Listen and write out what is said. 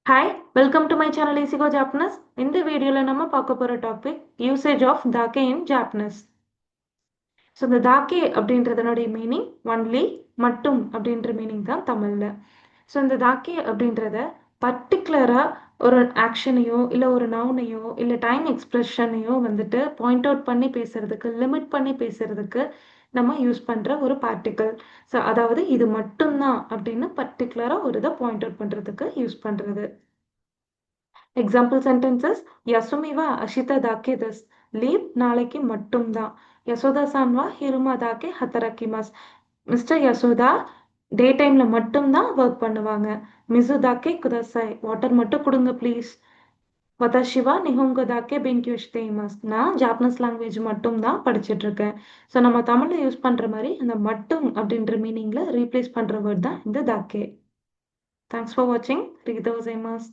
Hi welcome to my channel easy go Japanese. இந்த வீடியோவில் நம்ம பார்க்க போகிற டாபிக் யூசேஜ் ஆஃப் தாக்கே இன் ஜாப்பனீஸ். ஸோ இந்த தாக்கே அப்படின்றதனுடைய மீனிங் ஒன்லி, மட்டும் அப்படின்ற மீனிங் தான் தமிழில். ஸோ இந்த தாக்கே அப்படின்றத பர்டிகுலராக ஒரு ஆக்ஷனையோ இல்லை ஒரு நவுனையோ இல்லை டைம் எக்ஸ்பிரஷனையோ வந்துட்டு பாயிண்ட் அவுட் பண்ணி பேசுறதுக்கு, லிமிட் பண்ணி பேசுறதுக்கு நம்ம யூஸ் பண்ணுற ஒரு பார்ட்டிக்கல். ஸோ அதாவது இது மட்டும்தான் அப்படின்னு பர்டிகுலராக ஒரு இதை பாயிண்ட் அவுட் பண்ணுறதுக்கு யூஸ் பண்ணுறது. எக்ஸாம்பிள் சென்டென்சஸ்: யசுமிவா அஷிதா தாக்கே தஸ். லீவ் நாளைக்கு மட்டும்தான். யசோதா சான்வா ஹிருமா தாக்கே ஹத்தரக்கிமாஸ். மிஸ்டர் யசோதா டே டைம்ல மட்டும்தான் ஒர்க் பண்ணுவாங்க. மிசு தாக்கே குதசாய். வாட்டர் மட்டும் கொடுங்க ப்ளீஸ். வதாஷிவா நிஹோங்கோ தாக்கே பென்கியூஷ்தேமாஸ். நான் ஜாப்பனீஸ் லாங்குவேஜ் மட்டும் தான் படிச்சுட்டு இருக்கேன். ஸோ நம்ம தமிழில் யூஸ் பண்ணுற மாதிரி அந்த மட்டும் அப்படின்ற மீனிங்கில் ரீப்ளேஸ் பண்ணுற வேர்ட் தான் இந்த தாக்கே. தேங்க்ஸ் ஃபார் வாட்சிங். ரிகிதோ கோசைமாஸ்.